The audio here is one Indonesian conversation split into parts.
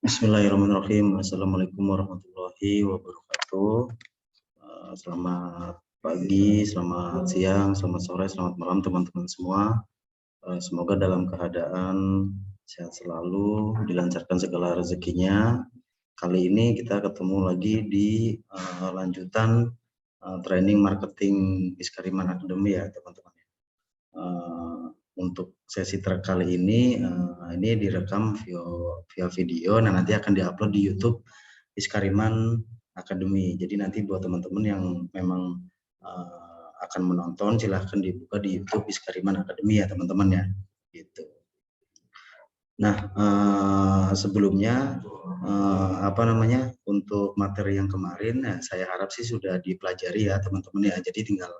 Bismillahirrahmanirrahim. Assalamualaikum warahmatullahi wabarakatuh. Selamat pagi, selamat siang, selamat sore, selamat malam teman-teman semua. Semoga dalam keadaan sehat selalu, dilancarkan segala rezekinya. Kali ini kita ketemu lagi di lanjutan training marketing Iskariman Academy ya teman-teman. Untuk sesi kali ini direkam via video, nah nanti akan diupload di YouTube Iskariman Academy. Jadi nanti buat teman-teman yang memang akan menonton, silahkan dibuka di YouTube Iskariman Academy ya teman-teman ya. Gitu. Nah sebelumnya untuk materi yang kemarin, saya harap sih sudah dipelajari ya teman-teman ya. Jadi tinggal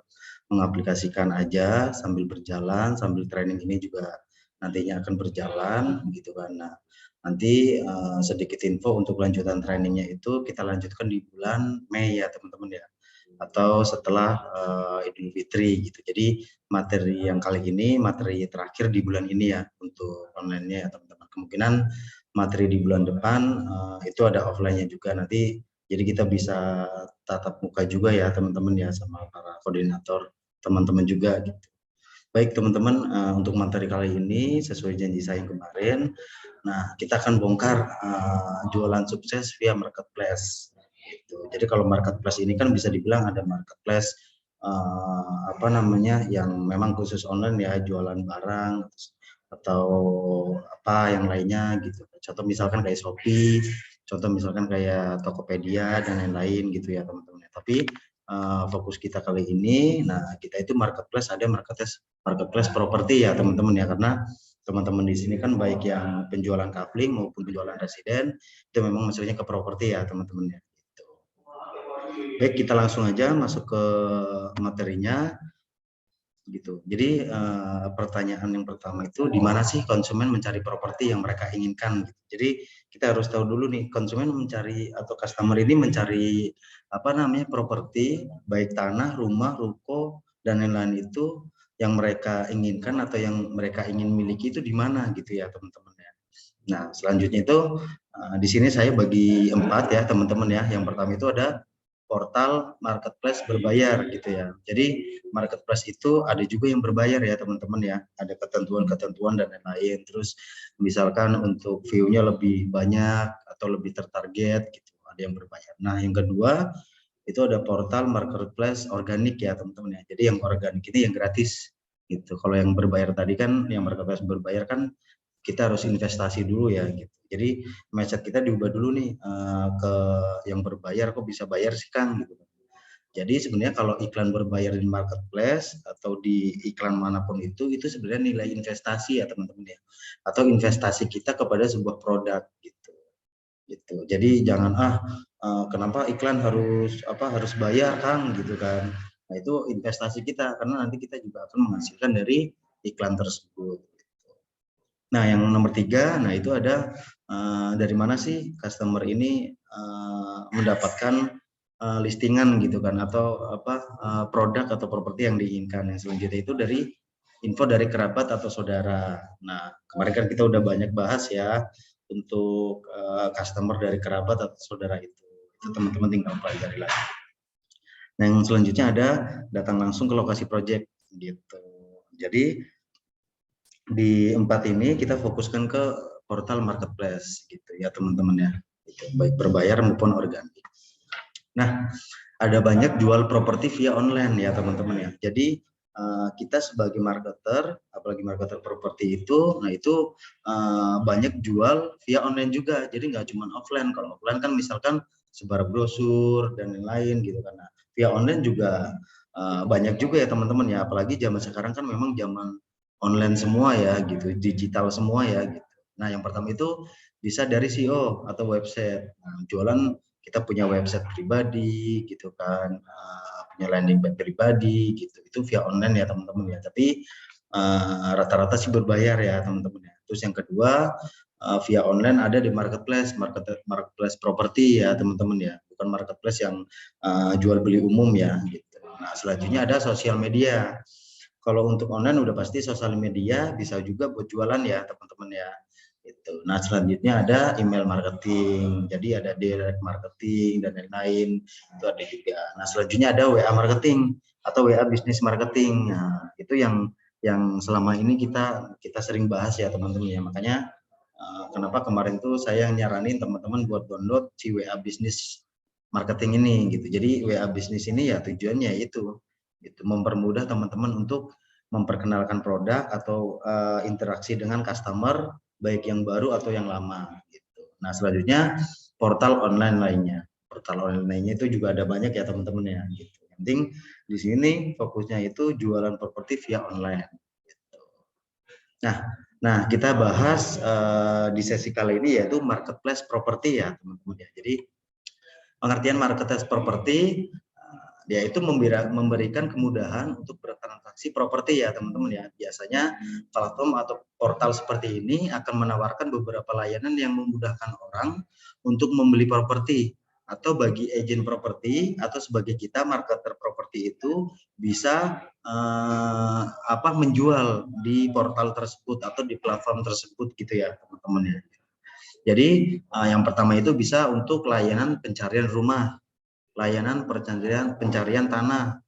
mengaplikasikan aja sambil berjalan, sambil training ini juga nantinya akan berjalan gitu kan. Nah, nanti sedikit info untuk lanjutan trainingnya itu kita lanjutkan di bulan Mei ya teman-teman ya, atau setelah Idul Fitri gitu. Jadi materi yang kali ini materi terakhir di bulan ini ya untuk online-nya ya teman-teman. Kemungkinan materi di bulan depan itu ada offline-nya juga nanti. Jadi kita bisa tatap muka juga ya teman-teman ya sama para koordinator teman-teman juga gitu. Baik teman-teman, untuk materi kali ini sesuai janji saya yang kemarin, nah kita akan bongkar jualan sukses via marketplace. Gitu. Jadi kalau marketplace ini kan bisa dibilang ada marketplace yang memang khusus online ya, jualan barang atau apa yang lainnya gitu. Contoh misalkan kayak Shopee, contoh misalkan kayak Tokopedia dan lain-lain gitu ya teman-teman. Tapi fokus kita kali ini, nah kita itu marketplace, ada marketplace properti ya teman-teman ya, karena teman-teman di sini kan baik yang penjualan kapling maupun penjualan residen itu memang maksudnya ke properti ya teman-teman ya. Gitu. Baik, kita langsung aja masuk ke materinya gitu. Jadi pertanyaan yang pertama itu di mana sih konsumen mencari properti yang mereka inginkan gitu. Jadi kita harus tahu dulu nih konsumen mencari atau customer ini mencari properti baik tanah, rumah, ruko dan lain-lain itu yang mereka inginkan atau yang mereka ingin miliki itu di mana gitu ya teman-teman ya. Nah, selanjutnya itu di sini saya bagi 4 ya teman-teman ya. Yang pertama itu ada portal marketplace berbayar gitu ya. Jadi marketplace itu ada juga yang berbayar ya teman-teman ya. Ada ketentuan-ketentuan dan lain-lain. Terus misalkan untuk view-nya lebih banyak atau lebih tertarget gitu, ada yang berbayar. Nah, yang kedua itu ada portal marketplace organik ya teman-teman ya. Jadi yang organik ini yang gratis gitu. Kalau yang berbayar tadi kan, yang marketplace berbayar kan kita harus investasi dulu ya gitu. Jadi mindset kita diubah dulu nih ke yang berbayar, kok bisa bayar sih Kang gitu. Jadi sebenarnya kalau iklan berbayar di marketplace atau di iklan manapun itu sebenarnya nilai investasi ya teman-teman ya, atau investasi kita kepada sebuah produk gitu. Gitu. Jadi jangan kenapa iklan harus bayar Kang gitu kan. Nah itu investasi kita karena nanti kita juga akan menghasilkan dari iklan tersebut. Nah, yang nomor 3, nah itu ada dari mana sih customer ini mendapatkan listingan gitu kan atau produk atau properti yang diinginkan. Yang selanjutnya itu dari info dari kerabat atau saudara. Nah, kemarin kan kita udah banyak bahas ya untuk customer dari kerabat atau saudara itu. Itu teman-teman tinggal pelajari lagi. Nah, yang selanjutnya ada datang langsung ke lokasi project gitu. Jadi di 4 ini kita fokuskan ke portal marketplace gitu ya teman-teman ya, baik berbayar maupun organik. Nah, ada banyak jual properti via online ya teman-teman ya. Jadi kita sebagai marketer, apalagi marketer properti itu, nah itu banyak jual via online juga. Jadi nggak cuma offline. Kalau offline kan misalkan sebar brosur dan lain-lain gitu kan. Nah, via online juga banyak juga ya teman-teman ya. Apalagi zaman sekarang kan memang zaman online semua ya gitu, digital semua ya gitu. Nah, yang pertama itu bisa dari SEO atau website. Nah, jualan kita punya website pribadi gitu kan, punya landing page pribadi gitu. Itu via online ya teman-teman ya. Tapi rata-rata sih berbayar ya teman-teman ya. Terus yang kedua via online ada di marketplace properti ya teman-teman ya. Bukan marketplace yang jual beli umum ya gitu. Nah, selanjutnya ada sosial media. Kalau untuk online udah pasti sosial media, bisa juga buat jualan ya teman-teman ya. Itu. Nah, selanjutnya ada email marketing, jadi ada direct marketing dan lain-lain, itu ada juga. Nah, selanjutnya ada WA marketing atau WA business marketing. Nah, itu yang selama ini kita sering bahas ya teman-teman ya. Makanya kenapa kemarin tuh saya nyaranin teman-teman buat download si WA business marketing ini gitu. Jadi WA business ini ya tujuannya itu mempermudah teman-teman untuk memperkenalkan produk atau interaksi dengan customer baik yang baru atau yang lama gitu. Nah, selanjutnya portal online lainnya. Portal online lainnya itu juga ada banyak ya teman-teman ya gitu. Yang penting di sini fokusnya itu jualan properti via online gitu. Nah, kita bahas di sesi kali ini yaitu marketplace properti ya teman-teman ya. Jadi pengertian marketplace properti yaitu memberikan kemudahan untuk bertransaksi properti ya teman-teman ya. Biasanya platform atau portal seperti ini akan menawarkan beberapa layanan yang memudahkan orang untuk membeli properti, atau bagi agen properti atau sebagai kita marketer properti itu bisa menjual di portal tersebut atau di platform tersebut gitu ya teman-teman ya. Jadi yang pertama itu bisa untuk layanan pencarian rumah, layanan pencarian tanah,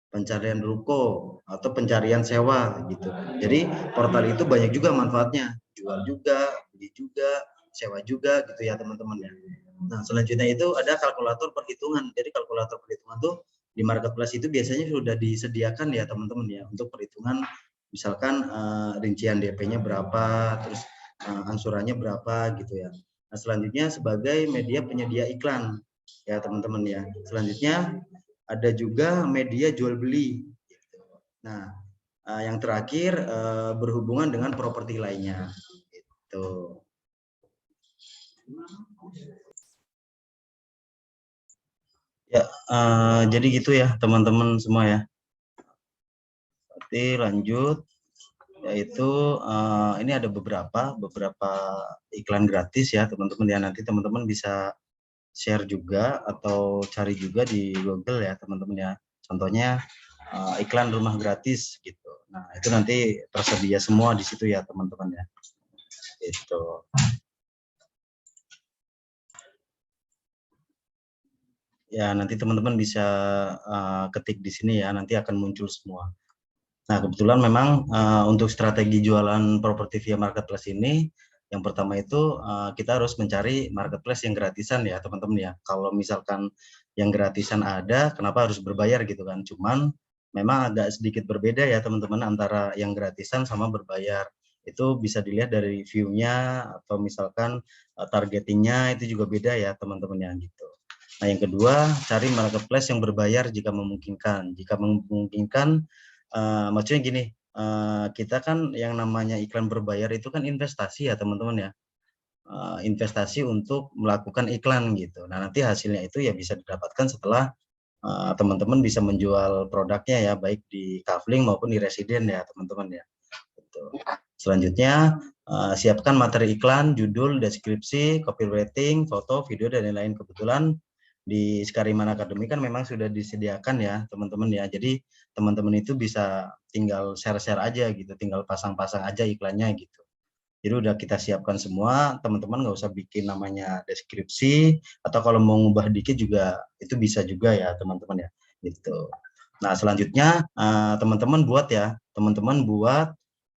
pencarian ruko, atau pencarian sewa gitu. Jadi portal itu banyak juga manfaatnya, jual juga, beli juga, sewa juga gitu ya teman-teman ya. Nah, selanjutnya itu ada kalkulator perhitungan. Jadi kalkulator perhitungan tuh di marketplace itu biasanya sudah disediakan ya teman-teman ya untuk perhitungan, misalkan rincian DP-nya berapa, terus angsurannya berapa gitu ya. Nah, selanjutnya sebagai media penyedia iklan ya teman-teman ya. Selanjutnya ada juga media jual beli. Nah, yang terakhir berhubungan dengan properti lainnya. Gitu. Ya, jadi gitu ya teman-teman semua ya. Berarti lanjut, yaitu ini ada beberapa iklan gratis ya teman-teman ya. Nanti teman-teman bisa share juga atau cari juga di Google ya teman-teman ya. Contohnya iklan rumah gratis gitu. Nah, itu nanti tersedia semua di situ ya teman-teman ya. Itu. Ya, nanti teman-teman bisa ketik di sini ya, nanti akan muncul semua. Nah, kebetulan memang untuk strategi jualan properti via marketplace ini, yang pertama itu kita harus mencari marketplace yang gratisan ya teman-teman ya. Kalau misalkan yang gratisan ada, kenapa harus berbayar gitu kan? Cuman memang agak sedikit berbeda ya teman-teman antara yang gratisan sama berbayar. Itu bisa dilihat dari view-nya atau misalkan targetingnya itu juga beda ya teman-teman ya gitu. Nah, yang kedua, cari marketplace yang berbayar jika memungkinkan. Jika memungkinkan, maksudnya gini, kita kan yang namanya iklan berbayar itu kan investasi ya teman-teman ya. Investasi untuk melakukan iklan gitu. Nah, nanti hasilnya itu ya bisa didapatkan setelah teman-teman bisa menjual produknya ya, baik di Kafling maupun di residen ya teman-teman ya. Gitu. Selanjutnya, siapkan materi iklan, judul, deskripsi, copywriting, foto, video, dan lain-lain. Kebetulan di Skariman Academy kan memang sudah disediakan ya teman-teman ya. Jadi teman-teman itu bisa tinggal share-share aja gitu, tinggal pasang-pasang aja iklannya gitu. Jadi udah kita siapkan semua, teman-teman nggak usah bikin namanya deskripsi, atau kalau mau ngubah dikit juga itu bisa juga ya teman-teman ya. Gitu. Nah, selanjutnya teman-teman buat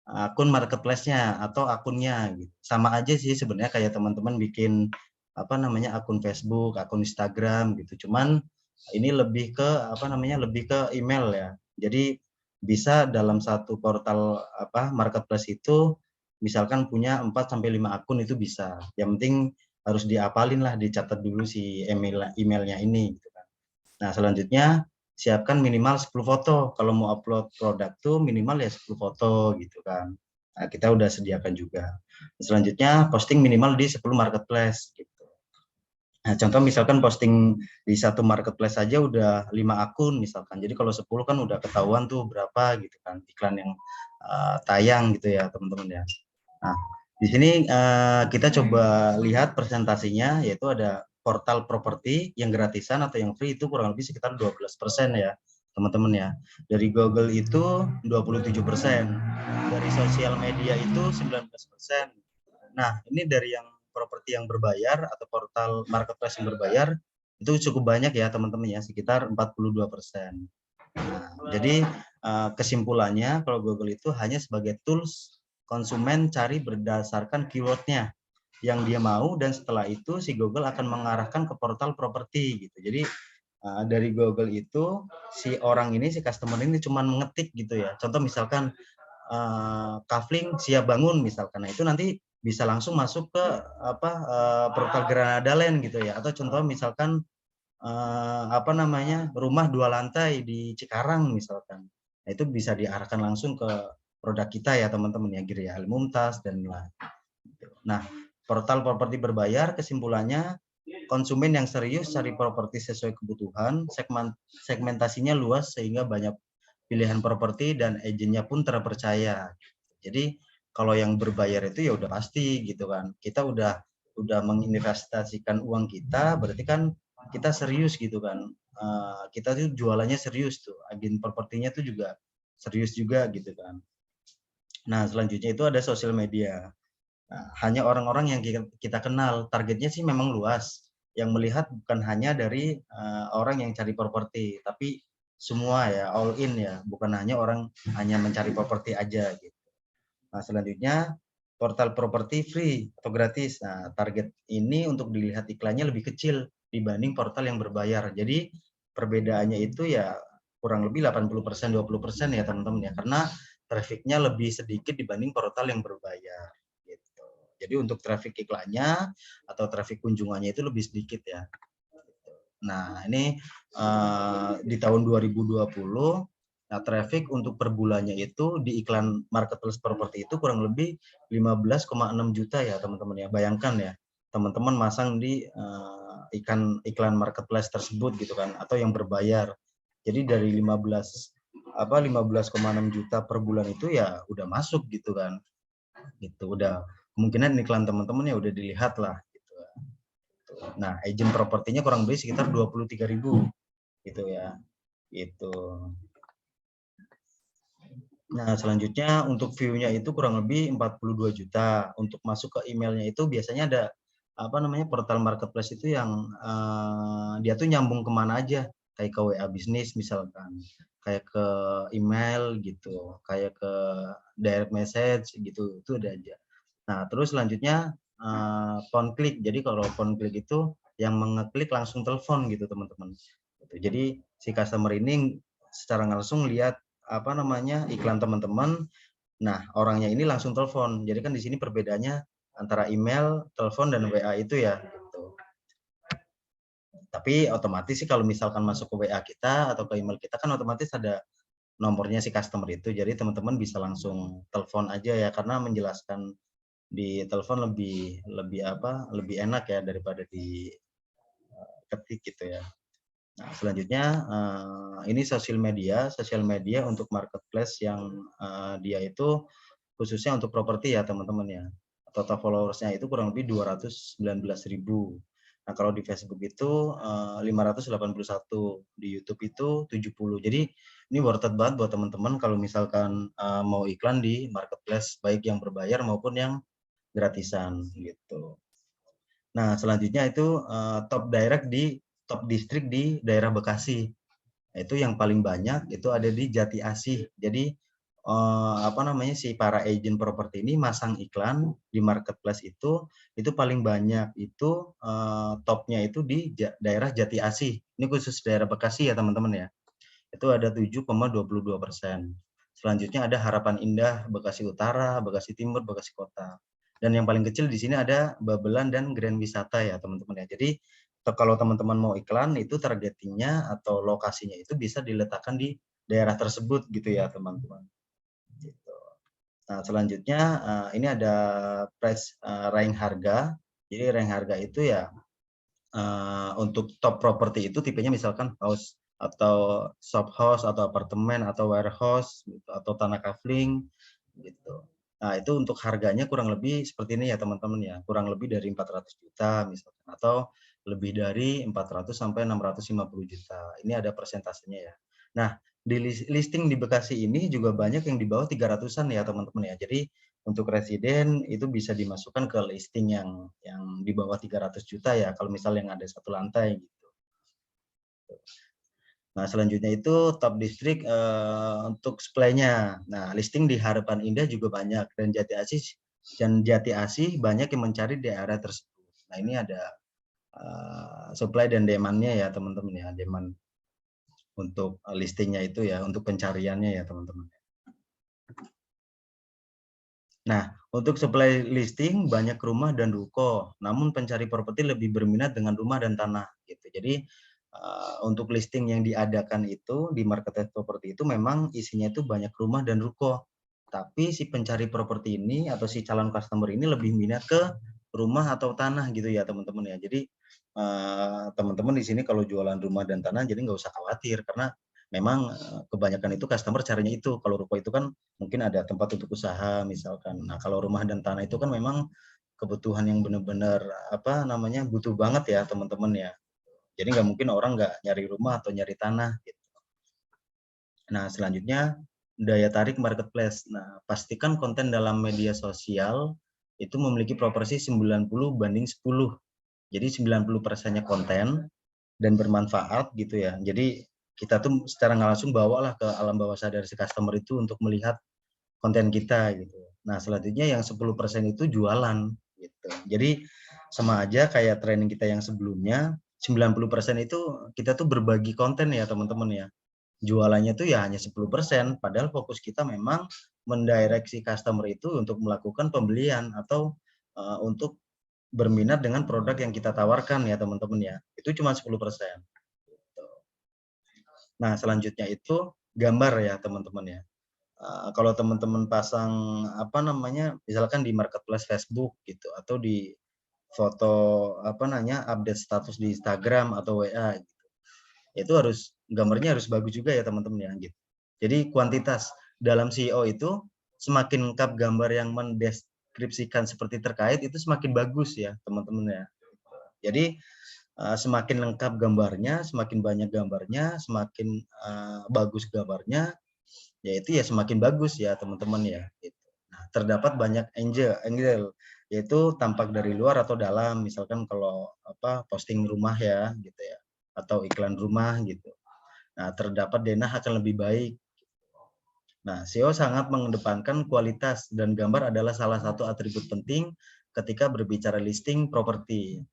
akun marketplace-nya atau akunnya gitu. Sama aja sih sebenarnya kayak teman-teman bikin akun Facebook, akun Instagram gitu. Cuman ini lebih ke lebih ke email ya. Jadi bisa dalam satu portal marketplace itu misalkan punya 4 sampai 5 akun itu bisa. Yang penting harus diapalin lah, dicatat dulu si emailnya ini gitu kan. Nah, selanjutnya siapkan minimal 10 foto. Kalau mau upload produk tuh minimal ya 10 foto gitu kan. Nah, kita udah sediakan juga. Selanjutnya posting minimal di 10 marketplace gitu. Nah, contoh misalkan posting di satu marketplace saja udah 5 akun misalkan. Jadi kalau 10 kan udah ketahuan tuh berapa gitu kan iklan yang tayang gitu ya teman-teman ya. Nah, di sini kita coba lihat presentasinya, yaitu ada portal properti yang gratisan atau yang free itu kurang lebih sekitar 12% ya teman-teman ya. Dari Google itu 27%, dari sosial media itu 19%, Nah, ini dari yang properti yang berbayar atau portal marketplace yang berbayar, itu cukup banyak ya teman-teman ya, sekitar 42%. Nah, jadi kesimpulannya kalau Google itu hanya sebagai tools konsumen cari berdasarkan keywordnya yang dia mau, dan setelah itu si Google akan mengarahkan ke portal properti gitu. Jadi dari Google itu si orang ini, si customer ini cuma mengetik gitu ya. Contoh misalkan kafling siap bangun misalkan. Nah, itu nanti bisa langsung masuk ke portal Granada Land gitu ya. Atau contoh misalkan rumah 2 lantai di Cikarang misalkan. Nah, itu bisa diarahkan langsung ke produk kita ya teman-teman ya, Gria Al Mumtaz dan lain. Nah, portal properti berbayar kesimpulannya konsumen yang serius cari properti sesuai kebutuhan, segmentasinya luas sehingga banyak pilihan properti dan agennya pun terpercaya. Jadi kalau yang berbayar itu ya udah pasti gitu kan. Kita udah menginvestasikan uang kita, berarti kan kita serius gitu kan. Kita tuh jualannya serius tuh. Agen propertinya tuh juga serius juga gitu kan. Nah, selanjutnya itu ada sosial media. Nah, hanya orang-orang yang kita kenal. Targetnya sih memang luas. Yang melihat bukan hanya dari orang yang cari properti, tapi semua ya, all in ya. Bukan hanya orang hanya mencari properti aja gitu. Nah, selanjutnya portal properti free atau gratis. Nah, target ini untuk dilihat iklannya lebih kecil dibanding portal yang berbayar. Jadi perbedaannya itu ya kurang lebih 80%, 20% ya teman-teman ya. Karena trafficnya lebih sedikit dibanding portal yang berbayar. Gitu. Jadi untuk traffic iklannya atau traffic kunjungannya itu lebih sedikit ya. Nah, ini di tahun 2020, nah traffic untuk per bulannya itu di iklan marketplace properti itu kurang lebih 15,6 juta ya teman-teman ya. Bayangkan ya, teman-teman masang di iklan marketplace tersebut gitu kan, atau yang berbayar. Jadi dari 15,6 juta per bulan itu ya udah masuk gitu kan. Gitu, udah kemungkinan iklan teman-teman ya udah dilihat lah. Nah, agent propertinya kurang lebih sekitar 23.000 gitu ya. Itu. Nah, selanjutnya untuk view-nya itu kurang lebih 42 juta. Untuk masuk ke emailnya itu biasanya ada portal marketplace itu yang dia tuh nyambung kemana aja, kayak ke WA bisnis misalkan, kayak ke email gitu, kayak ke direct message gitu, itu ada aja. Nah, terus selanjutnya phone click. Jadi kalau phone click itu yang mengeklik langsung telepon gitu teman-teman. Jadi si customer ini secara langsung lihat iklan teman-teman. Nah, orangnya ini langsung telepon. Jadi kan di sini perbedaannya antara email, telepon, dan WA itu ya. Gitu. Tapi otomatis sih kalau misalkan masuk ke WA kita atau ke email kita kan otomatis ada nomornya si customer itu. Jadi teman-teman bisa langsung telepon aja ya, karena menjelaskan di telepon lebih enak ya daripada di ketik gitu ya. Nah, selanjutnya ini sosial media untuk marketplace yang dia itu khususnya untuk properti ya teman-teman ya. Total followersnya itu kurang lebih 219.000. Nah, kalau di Facebook itu 581, di YouTube itu 70. Jadi ini worth it banget buat teman-teman kalau misalkan mau iklan di marketplace baik yang berbayar maupun yang gratisan gitu. Nah, selanjutnya itu top distrik di daerah Bekasi. Itu yang paling banyak itu ada di Jati Asih. Jadi si para agent properti ini masang iklan di marketplace itu paling banyak itu topnya itu di daerah Jati Asih. Ini khusus daerah Bekasi ya teman-teman ya. Itu ada 7,22%. Selanjutnya ada Harapan Indah, Bekasi Utara, Bekasi Timur, Bekasi Kota. Dan yang paling kecil di sini ada Babelan dan Grand Wisata ya teman-teman ya. Jadi kalau teman-teman mau iklan itu targetingnya atau lokasinya itu bisa diletakkan di daerah tersebut gitu ya teman-teman. Gitu. Nah, selanjutnya ini ada price rank harga. Jadi rank harga itu ya untuk top properti itu tipenya misalkan house atau shop house atau apartemen atau warehouse gitu, atau tanah kafling gitu. Nah, itu untuk harganya kurang lebih seperti ini ya teman-teman ya. Kurang lebih dari 400 juta misalkan atau lebih dari 400 sampai 650 juta. Ini ada persentasenya ya. Nah, di listing di Bekasi ini juga banyak yang di bawah 300-an ya teman-teman ya. Jadi untuk residen itu bisa dimasukkan ke listing yang di bawah 300 juta ya, kalau misalnya yang ada satu lantai gitu. Nah, selanjutnya itu top distrik untuk supply-nya. Nah, listing di Harapan Indah juga banyak dan Jati Asih banyak yang mencari di area tersebut. Nah, ini ada supply dan demand-nya ya, teman-teman ya, demand untuk listingnya itu ya, untuk pencariannya ya, teman-teman. Nah, untuk supply listing banyak rumah dan ruko, namun pencari properti lebih berminat dengan rumah dan tanah gitu. Jadi untuk listing yang diadakan itu di marketplace properti itu memang isinya itu banyak rumah dan ruko. Tapi si pencari properti ini atau si calon customer ini lebih minat ke rumah atau tanah gitu ya, teman-teman ya. Jadi teman-teman di sini kalau jualan rumah dan tanah jadi nggak usah khawatir karena memang kebanyakan itu customer carinya itu. Kalau ruko itu kan mungkin ada tempat untuk usaha misalkan. Nah, kalau rumah dan tanah itu kan memang kebutuhan yang benar-benar butuh banget ya, teman-teman ya. Jadi nggak mungkin orang nggak nyari rumah atau nyari tanah gitu. Nah, selanjutnya daya tarik marketplace. Nah, pastikan konten dalam media sosial itu memiliki proporsi 90/10. Jadi 90%-nya konten dan bermanfaat gitu ya. Jadi kita tuh secara nggak langsung bawalah ke alam bawah sadar si customer itu untuk melihat konten kita gitu. Nah, selanjutnya yang 10% itu jualan gitu. Jadi sama aja kayak training kita yang sebelumnya, 90% itu kita tuh berbagi konten ya, teman-teman ya. Jualannya tuh ya hanya 10%, padahal fokus kita memang mendireksi customer itu untuk melakukan pembelian atau untuk berminat dengan produk yang kita tawarkan ya, teman-teman ya. Itu cuma 10%. Nah, selanjutnya itu gambar ya, teman-teman ya. Kalau teman-teman pasang misalkan di marketplace Facebook gitu atau di foto update status di Instagram atau WA gitu. Itu gambarnya harus bagus juga ya, teman-teman ya gitu. Jadi kuantitas dalam SEO itu semakin lengkap gambar yang mendeskripsikan seperti terkait itu semakin bagus ya, teman-teman ya. Jadi semakin lengkap gambarnya, semakin banyak gambarnya, semakin bagus gambarnya, yaitu ya semakin bagus ya, teman-teman ya gitu. Nah, terdapat banyak angle yaitu tampak dari luar atau dalam, misalkan kalau posting rumah ya gitu ya, atau iklan rumah gitu. Nah, terdapat denah akan lebih baik. Nah, SEO sangat mengedepankan kualitas dan gambar adalah salah satu atribut penting ketika berbicara listing properti.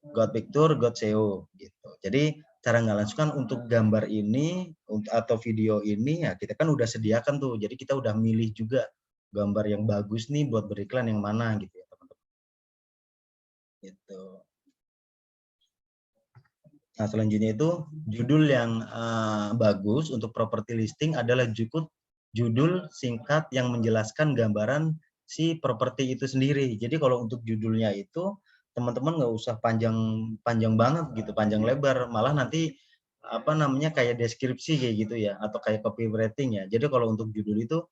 God Picture, God SEO gitu. Jadi cara nggak langsung kan untuk gambar ini atau video ini ya kita kan udah sediakan tuh. Jadi kita udah milih juga gambar yang bagus nih buat beriklan yang mana gitu ya, teman-teman. Gitu. Nah, selanjutnya itu judul yang bagus untuk properti listing adalah judul singkat yang menjelaskan gambaran si properti itu sendiri. Jadi kalau untuk judulnya itu teman-teman nggak usah panjang banget gitu, panjang lebar, malah nanti kayak deskripsi kayak gitu ya, atau kayak copywriting ya. Jadi kalau untuk judul itu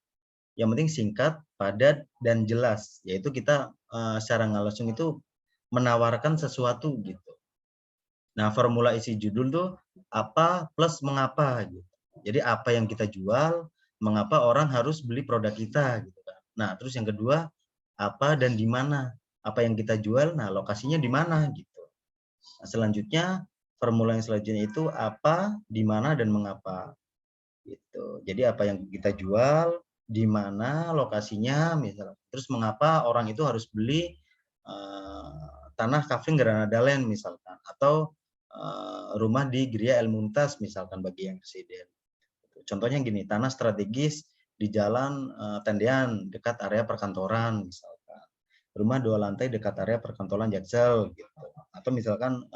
yang penting singkat, padat, dan jelas. Yaitu kita secara nggak langsung itu menawarkan sesuatu gitu. Nah, formula isi judul tuh apa plus mengapa gitu. Jadi apa yang kita jual, mengapa orang harus beli produk kita gitu kan. Nah, terus yang kedua, apa dan di mana. Apa yang kita jual, nah lokasinya di mana gitu. Nah, selanjutnya formula yang selanjutnya itu apa, di mana dan mengapa. Gitu. Jadi apa yang kita jual, di mana lokasinya misalnya. Terus mengapa orang itu harus beli tanah Kafling Granada Land misalkan, atau rumah di Gria El Mumtaz misalkan bagi yang residen. Contohnya gini, tanah strategis di jalan Tendean dekat area perkantoran misalkan. Rumah 2 lantai dekat area perkantoran Jaksel gitu. Atau misalkan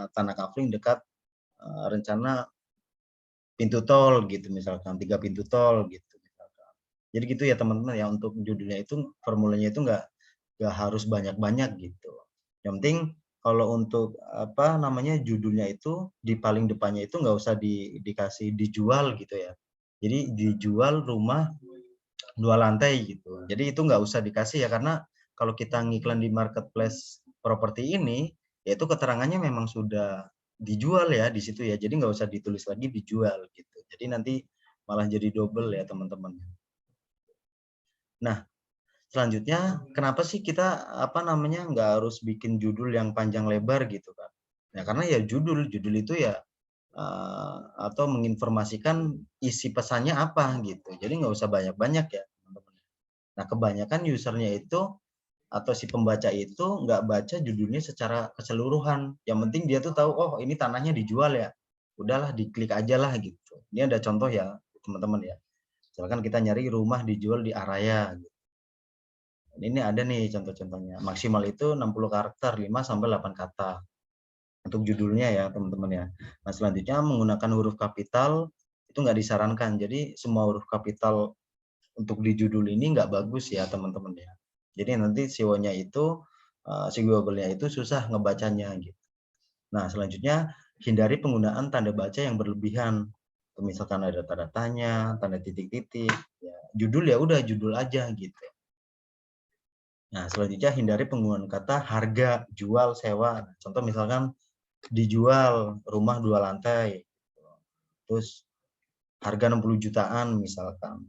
tanah Kafling dekat rencana pintu tol gitu misalkan, 3 pintu tol gitu misalkan. Jadi gitu ya, teman-teman ya, untuk judulnya itu formulanya itu nggak harus banyak-banyak gitu. Yang penting kalau untuk judulnya itu di paling depannya itu nggak usah dikasih dijual gitu ya. Jadi dijual rumah 2 lantai gitu. Jadi itu nggak usah dikasih ya, karena kalau kita ngiklan di marketplace properti ini, yaitu keterangannya memang sudah dijual ya di situ ya. Jadi nggak usah ditulis lagi dijual gitu. Jadi nanti malah jadi double ya, teman-teman. Nah, selanjutnya kenapa sih kita nggak harus bikin judul yang panjang lebar gitu kan? Ya karena ya judul itu ya atau menginformasikan isi pesannya apa gitu. Jadi nggak usah banyak-banyak ya teman-teman. Nah kebanyakan usernya itu atau si pembaca itu nggak baca judulnya secara keseluruhan. Yang penting dia tuh tahu, oh ini tanahnya dijual ya. Udahlah diklik aja lah gitu. Ini ada contoh ya teman-teman ya. Misalkan kita nyari rumah dijual di Araya. Gitu. Ini ada nih contoh-contohnya. Maksimal itu 60 karakter, 5 sampai 8 kata. Untuk judulnya ya teman-teman ya. Nah selanjutnya menggunakan huruf kapital itu nggak disarankan. Jadi semua huruf kapital untuk di judul ini nggak bagus ya teman-teman ya. Jadi nanti SEO-nya itu si Google-nya itu susah ngebacanya gitu. Nah selanjutnya hindari penggunaan tanda baca yang berlebihan. Misalkan ada tanda tanya, tanda titik-titik, ya, judul ya udah judul aja gitu. Nah selanjutnya hindari penggunaan kata harga, jual, sewa. Contoh misalkan dijual rumah 2 lantai, terus harga 60 jutaan misalkan,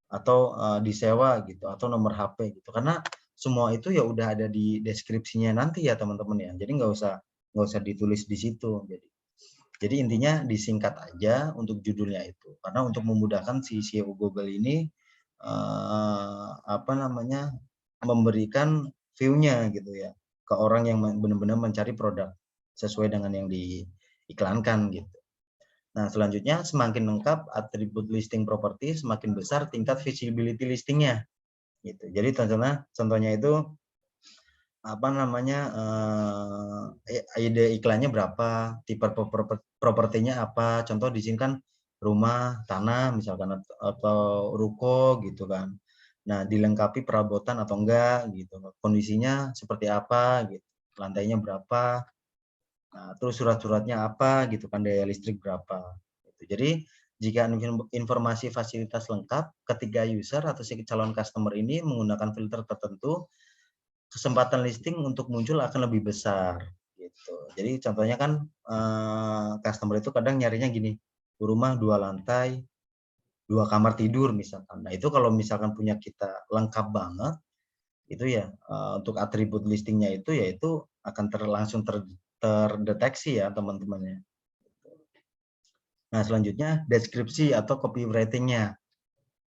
atau disewa gitu, atau nomor HP gitu. Karena semua itu ya udah ada di deskripsinya nanti ya teman-teman ya. Jadi nggak usah ditulis di situ. Jadi intinya disingkat aja untuk judulnya itu. Karena untuk memudahkan si SEO Google ini memberikan view-nya gitu ya ke orang yang benar-benar mencari produk sesuai dengan yang diiklankan gitu. Nah, selanjutnya semakin lengkap atribut listing properti, semakin besar tingkat visibility listingnya. Gitu. Jadi contohnya itu ide iklannya berapa, tipe propertinya apa. Contoh di sini kan rumah, tanah misalkan atau ruko gitu kan. Nah, dilengkapi perabotan atau enggak gitu. Kondisinya seperti apa gitu. Lantainya berapa, nah, terus surat-suratnya apa gitu kan, daya listrik berapa. Gitu. Jadi jika informasi fasilitas lengkap, ketika user atau si calon customer ini menggunakan filter tertentu, kesempatan listing untuk muncul akan lebih besar. Gitu. Jadi contohnya kan customer itu kadang nyarinya gini, rumah 2 lantai, 2 kamar tidur misalkan. Nah itu kalau misalkan punya kita lengkap banget, itu ya untuk atribut listingnya itu yaitu akan langsung terdeteksi ya teman-temannya. Nah selanjutnya deskripsi atau copywriting-nya.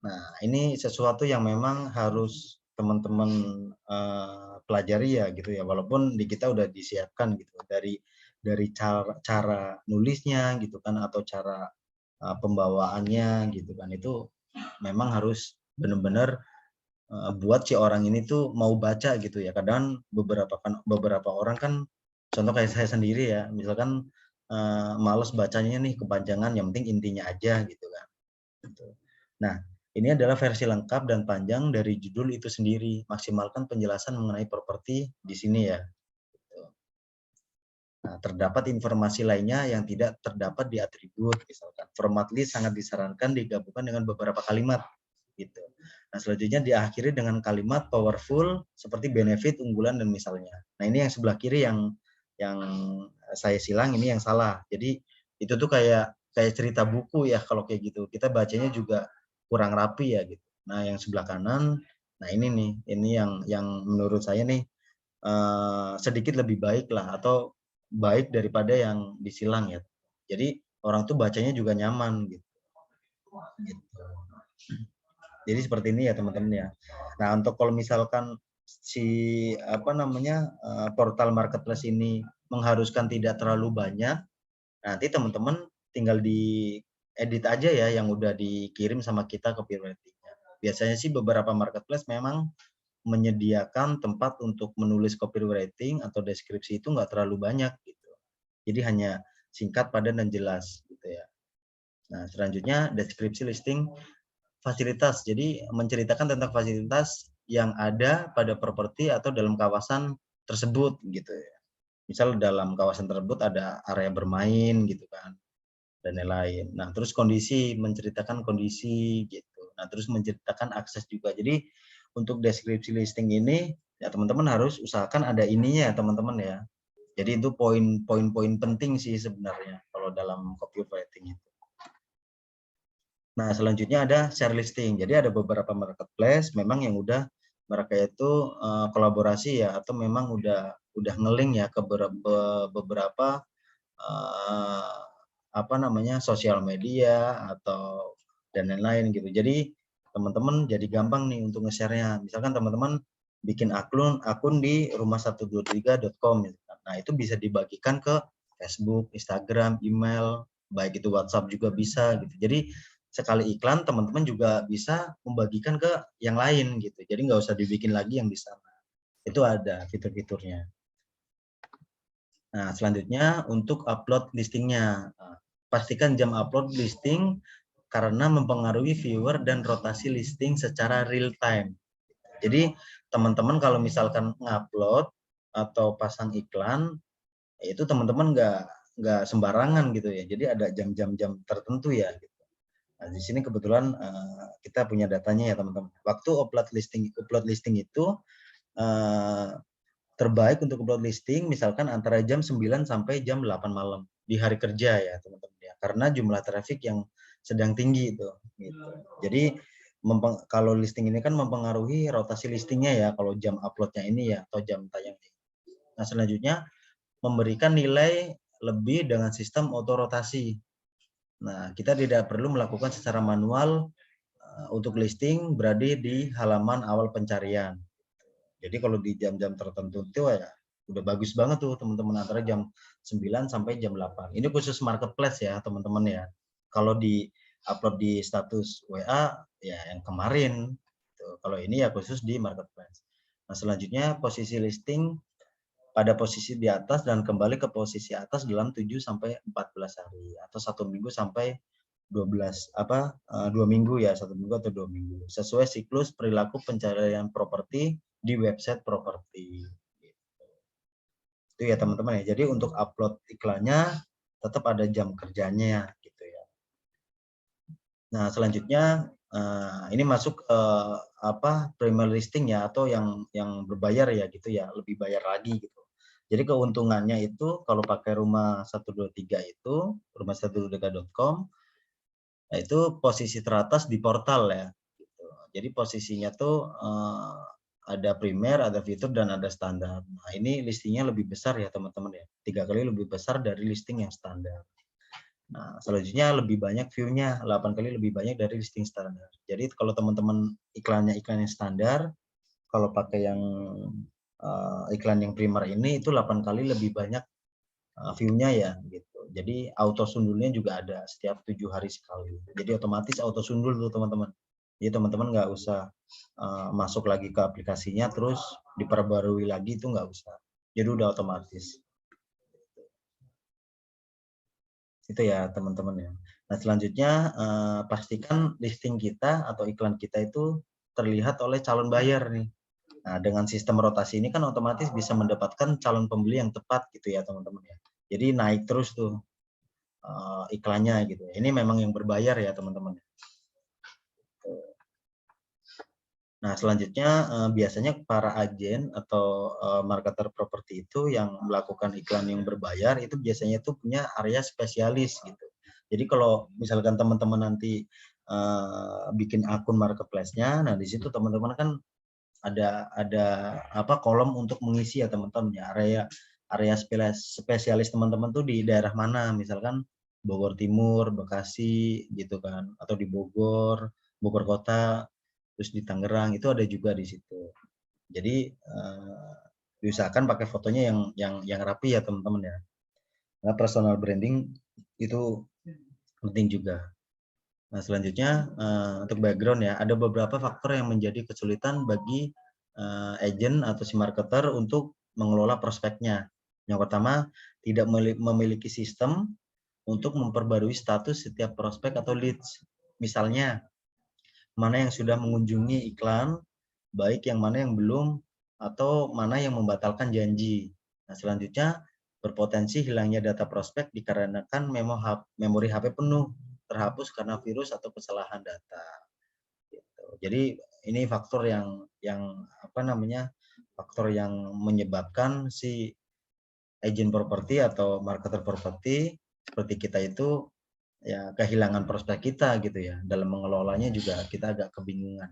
Nah ini sesuatu yang memang harus teman-teman pelajari ya gitu ya, walaupun di kita udah disiapkan gitu dari cara nulisnya gitu kan, atau cara pembawaannya gitu kan, itu memang harus benar-benar buat si orang ini tuh mau baca gitu ya. Kadang beberapa orang kan, contoh kayak saya sendiri ya, misalkan males bacanya nih kepanjangan, yang penting intinya aja gitu kan. Gitu. Nah, ini adalah versi lengkap dan panjang dari judul itu sendiri. Maksimalkan penjelasan mengenai properti di sini ya. Gitu. Nah, terdapat informasi lainnya yang tidak terdapat di atribut, misalkan format list sangat disarankan digabungkan dengan beberapa kalimat gitu. Nah, selanjutnya diakhiri dengan kalimat powerful seperti benefit, unggulan, dan misalnya. Nah, ini yang sebelah kiri yang saya silang, ini yang salah. Jadi itu tuh kayak cerita buku ya kalau kayak gitu. Kita bacanya juga kurang rapi ya gitu. Nah, yang sebelah kanan, nah ini nih, ini yang menurut saya nih sedikit lebih baik lah, atau baik daripada yang disilang ya. Jadi orang tuh bacanya juga nyaman gitu. Jadi seperti ini ya teman-teman ya. Nah untuk kalau misalkan si portal marketplace ini mengharuskan tidak terlalu banyak, nanti teman-teman tinggal di edit aja ya yang udah dikirim sama kita copywriting-nya. Biasanya sih beberapa marketplace memang menyediakan tempat untuk menulis copywriting atau deskripsi itu nggak terlalu banyak gitu. Jadi hanya singkat, padat, dan jelas gitu ya. Nah selanjutnya deskripsi listing fasilitas. Jadi menceritakan tentang fasilitas yang ada pada properti atau dalam kawasan tersebut gitu ya. Misal dalam kawasan tersebut ada area bermain gitu kan, dan lain-lain. Nah, terus kondisi, menceritakan kondisi gitu. Nah, terus menceritakan akses juga. Jadi untuk deskripsi listing ini ya teman-teman harus usahakan ada ininya ya teman-teman ya. Jadi itu poin-poin penting sih sebenarnya kalau dalam copywriting itu. Nah, selanjutnya ada share listing. Jadi ada beberapa marketplace memang yang udah mereka itu kolaborasi ya, atau memang udah ngeling ya ke beberapa apa namanya sosial media atau dan lain-lain gitu. Jadi teman-teman jadi gampang nih untuk nge-share-nya. Misalkan teman-teman bikin akun di rumah123.com gitu. Nah, itu bisa dibagikan ke Facebook, Instagram, email, baik itu WhatsApp juga bisa gitu. Jadi sekali iklan teman-teman juga bisa membagikan ke yang lain gitu. Jadi nggak usah dibikin lagi yang di sana. Itu ada fitur-fiturnya. Nah, selanjutnya untuk upload listingnya. Pastikan jam upload listing karena mempengaruhi viewer dan rotasi listing secara real time. Jadi teman-teman kalau misalkan ngupload atau pasang iklan, itu teman-teman nggak sembarangan gitu ya. Jadi ada jam-jam tertentu ya. Gitu. Nah, di sini kebetulan kita punya datanya ya teman-teman. Waktu upload listing itu terbaik untuk upload listing misalkan antara jam 9 sampai jam 8 malam di hari kerja ya teman-teman ya. Karena jumlah traffic yang sedang tinggi itu gitu. Jadi kalau listing ini kan mempengaruhi rotasi listingnya ya kalau jam uploadnya ini ya atau jam tayangnya. Nah, selanjutnya memberikan nilai lebih dengan sistem auto rotasi. Nah, kita tidak perlu melakukan secara manual untuk listing berada di halaman awal pencarian. Jadi kalau di jam-jam tertentu itu ya udah bagus banget tuh teman-teman antara jam 9 sampai jam 8. Ini khusus marketplace ya teman-teman ya. Kalau di upload di status WA ya yang kemarin. Kalau ini ya khusus di marketplace. Nah, selanjutnya posisi listing pada posisi di atas dan kembali ke posisi atas dalam 7 sampai 14 hari atau 1 minggu sampai 2 minggu ya, 1 minggu atau 2 minggu sesuai siklus perilaku pencarian properti di website properti. Itu ya teman-teman ya. Jadi untuk upload iklannya tetap ada jam kerjanya gitu ya. Nah, selanjutnya ini masuk ke primary listing ya atau yang berbayar ya gitu ya, lebih bayar lagi gitu. Jadi keuntungannya itu kalau pakai rumah 123 itu, rumah123.com, nah itu posisi teratas di portal ya. Gitu. Jadi posisinya tuh ada primer, ada fitur, dan ada standar. Nah, ini listingnya lebih besar ya teman-teman ya. 3 kali lebih besar dari listing yang standar. Nah, selanjutnya lebih banyak view-nya, 8 kali lebih banyak dari listing standar. Jadi kalau teman-teman iklannya iklan yang standar, kalau pakai yang iklan yang primer ini itu 8 kali lebih banyak view-nya ya gitu. Jadi auto sundulnya juga ada setiap 7 hari sekali. Jadi otomatis auto sundul tuh teman-teman. Jadi teman-teman nggak usah masuk lagi ke aplikasinya terus diperbarui lagi, itu nggak usah. Jadi udah otomatis. Itu ya teman-teman ya. Nah, selanjutnya pastikan listing kita atau iklan kita itu terlihat oleh calon buyer nih. Nah, dengan sistem rotasi ini kan otomatis bisa mendapatkan calon pembeli yang tepat gitu ya teman-teman ya. Jadi naik terus tuh iklannya gitu. Ini memang yang berbayar ya teman-teman. Nah, selanjutnya biasanya para agen atau marketer properti itu yang melakukan iklan yang berbayar itu biasanya itu punya area spesialis gitu. Jadi kalau misalkan teman-teman nanti bikin akun marketplace-nya, nah di situ teman-teman kan ada kolom untuk mengisi ya teman-teman ya, area spesialis teman-teman tuh di daerah mana, misalkan Bogor Timur, Bekasi gitu kan, atau di Bogor Kota, terus di Tangerang itu ada juga di situ. Jadi diusahakan pakai fotonya yang rapi ya teman-teman ya. Nah, personal branding itu penting juga. Nah, selanjutnya untuk background ya, ada beberapa faktor yang menjadi kesulitan bagi agent atau si marketer untuk mengelola prospeknya. Yang pertama, tidak memiliki sistem untuk memperbarui status setiap prospek atau leads. Misalnya, mana yang sudah mengunjungi iklan, baik yang mana yang belum, atau mana yang membatalkan janji. Nah, selanjutnya, berpotensi hilangnya data prospek dikarenakan memori HP penuh, terhapus karena virus atau kesalahan data. Gitu. Jadi ini faktor yang faktor yang menyebabkan si agent properti atau marketer properti seperti kita itu ya kehilangan prospek kita gitu ya. Dalam mengelolanya juga kita agak kebingungan.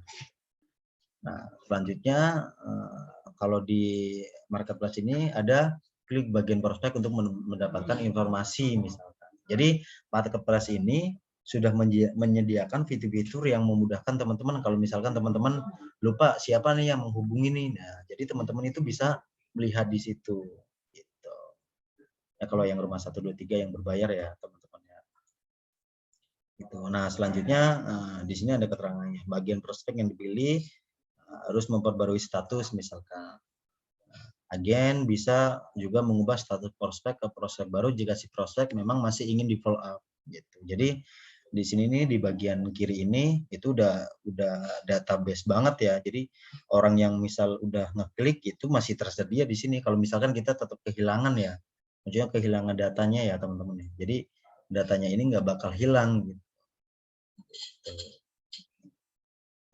Nah, selanjutnya kalau di marketplace ini ada klik bagian prospek untuk mendapatkan informasi misalkan. Jadi marketplace ini sudah menyediakan fitur-fitur yang memudahkan teman-teman kalau misalkan teman-teman lupa siapa nih yang menghubungi nih. Nah, jadi teman-teman itu bisa melihat di situ gitu. Ya kalau yang rumah 123 yang berbayar ya teman-teman ya. Gitu. Nah, selanjutnya di sini ada keterangannya. Bagian prospek yang dipilih harus memperbarui status misalkan. Agen bisa juga mengubah status prospek ke prospek baru jika si prospek memang masih ingin di follow up gitu. Jadi di sini nih di bagian kiri ini itu udah database banget ya. Jadi orang yang misal udah ngeklik itu masih tersedia di sini. Kalau misalkan kita tetap kehilangan ya, maksudnya kehilangan datanya ya teman-teman ya. Jadi datanya ini nggak bakal hilang gitu.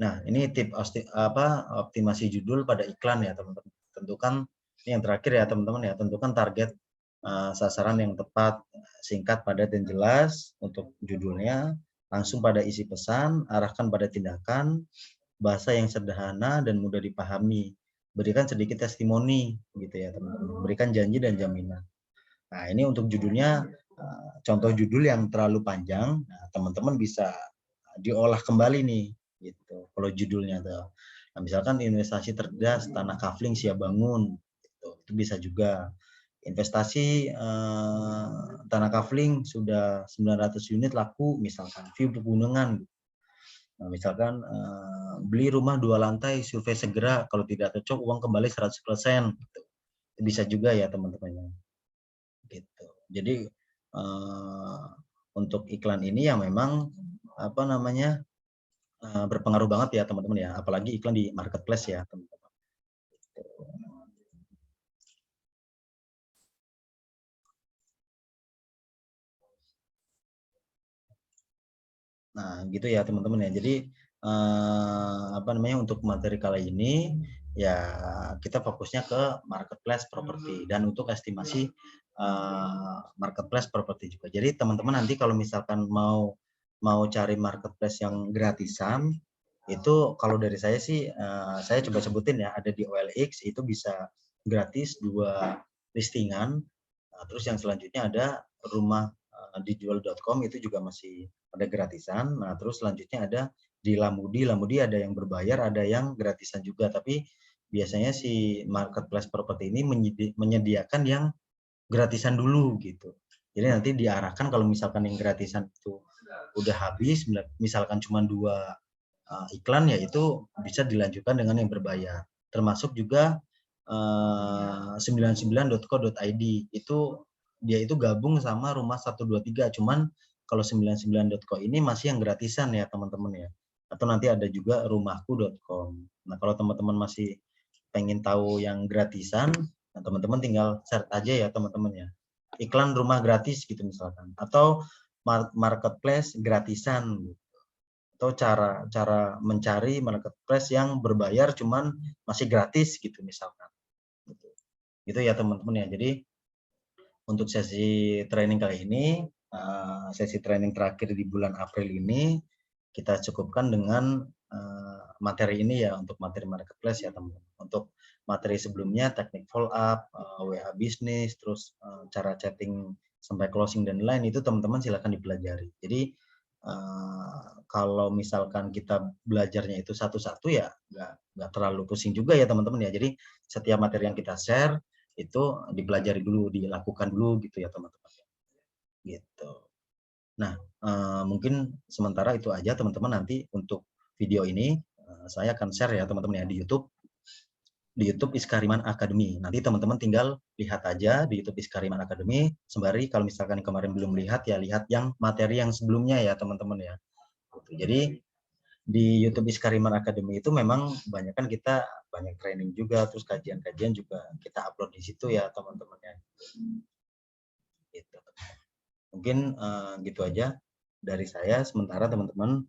Nah, ini optimasi judul pada iklan ya teman-teman. Tentukan ini yang terakhir ya teman-teman ya, tentukan target sasaran yang tepat, singkat, padat dan jelas untuk judulnya, langsung pada isi pesan, arahkan pada tindakan, bahasa yang sederhana dan mudah dipahami. Berikan sedikit testimoni gitu ya teman-teman. Berikan janji dan jaminan. Nah, ini untuk judulnya contoh judul yang terlalu panjang, teman-teman bisa diolah kembali nih gitu. Kalau judulnya tuh. Nah, misalkan investasi cerdas tanah kafling siap bangun gitu. Itu bisa juga. Investasi tanah kafling sudah 900 unit laku misalkan view pegunungan. Nah, misalkan beli rumah 2 lantai survei segera kalau tidak cocok uang kembali 100% gitu. Bisa juga ya teman-teman gitu. Jadi untuk iklan ini yang memang berpengaruh banget ya teman-teman ya, apalagi iklan di marketplace ya teman-teman. Nah, gitu ya teman-teman ya. Jadi untuk materi kali ini ya kita fokusnya ke marketplace properti dan untuk estimasi marketplace properti juga. Jadi teman-teman nanti kalau misalkan mau cari marketplace yang gratisan itu kalau dari saya sih saya coba sebutin ya, ada di OLX itu bisa gratis 2 listingan. Terus yang selanjutnya ada rumah dijual.com itu juga masih ada gratisan. Nah, terus selanjutnya ada di Lamudi ada yang berbayar, ada yang gratisan juga. Tapi biasanya si marketplace properti ini menyediakan yang gratisan dulu gitu. Jadi nanti diarahkan kalau misalkan yang gratisan itu udah habis, misalkan cuma 2 iklan ya itu bisa dilanjutkan dengan yang berbayar. Termasuk juga 99.co.id itu dia itu gabung sama rumah 123, cuman kalau 99.co ini masih yang gratisan ya teman-teman ya. Atau nanti ada juga rumahku.com. Nah, kalau teman-teman masih pengen tahu yang gratisan, nah teman-teman tinggal search aja ya teman-teman ya. Iklan rumah gratis gitu misalkan, atau marketplace gratisan gitu. Atau cara mencari marketplace yang berbayar cuman masih gratis gitu misalkan. Gitu ya teman-teman ya. Jadi untuk sesi training kali ini, sesi training terakhir di bulan April ini, kita cukupkan dengan materi ini ya, untuk materi marketplace ya teman-teman. Untuk materi sebelumnya, teknik follow up, WA bisnis, terus cara chatting sampai closing dan lain itu teman-teman silakan dipelajari. Jadi kalau misalkan kita belajarnya itu satu-satu ya nggak terlalu pusing juga ya teman-teman ya. Jadi setiap materi yang kita share itu dipelajari dulu, dilakukan dulu gitu ya teman-teman. Gitu. Nah, mungkin sementara itu aja teman-teman. Nanti untuk video ini saya akan share ya teman-teman ya di YouTube. Di YouTube Iskariman Academy. Nanti teman-teman tinggal lihat aja di YouTube Iskariman Academy. Sembari kalau misalkan kemarin belum lihat ya lihat yang materi yang sebelumnya ya teman-teman ya. Jadi di YouTube Iskariman Academy itu memang kebanyakan kita banyak training juga, terus kajian-kajian juga kita upload di situ ya teman-teman ya. Gitu. Mungkin gitu aja dari saya. Sementara teman-teman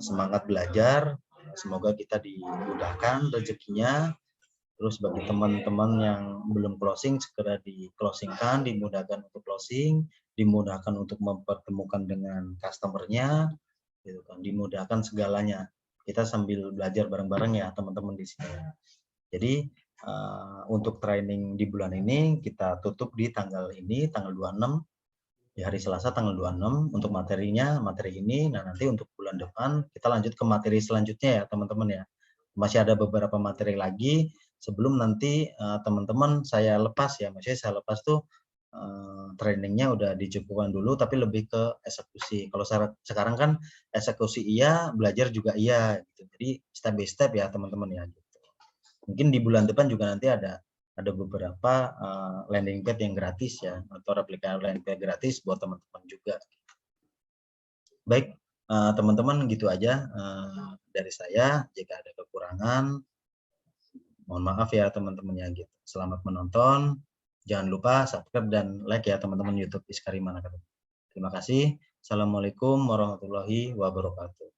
semangat belajar. Semoga kita dimudahkan rezekinya. Terus bagi teman-teman yang belum closing, segera di-closingkan, dimudahkan untuk closing, dimudahkan untuk mempertemukan dengan customer-nya, gitu kan, dimudahkan segalanya. kita sambil belajar bareng-bareng ya teman-teman di sini. Jadi untuk training di bulan ini kita tutup di tanggal ini, tanggal 26, di hari Selasa tanggal 26 untuk materinya, materi ini. Nah, nanti untuk bulan depan kita lanjut ke materi selanjutnya ya teman-teman ya. Masih ada beberapa materi lagi sebelum nanti teman-teman saya lepas ya. Maksudnya saya lepas tuh trainingnya udah dicukupkan dulu, tapi lebih ke eksekusi. Kalau sekarang kan eksekusi iya, belajar juga iya gitu. Jadi step by step ya teman-teman ya gitu. Mungkin di bulan depan juga nanti ada beberapa landing pad yang gratis ya, atau replika landing pad gratis buat teman-teman juga. Baik, teman-teman gitu aja dari saya. Jika ada kekurangan, mohon maaf ya teman-teman ya gitu. Selamat menonton. Jangan lupa subscribe dan like ya teman-teman YouTube Iskari Manakatu. Terima kasih. Assalamualaikum warahmatullahi wabarakatuh.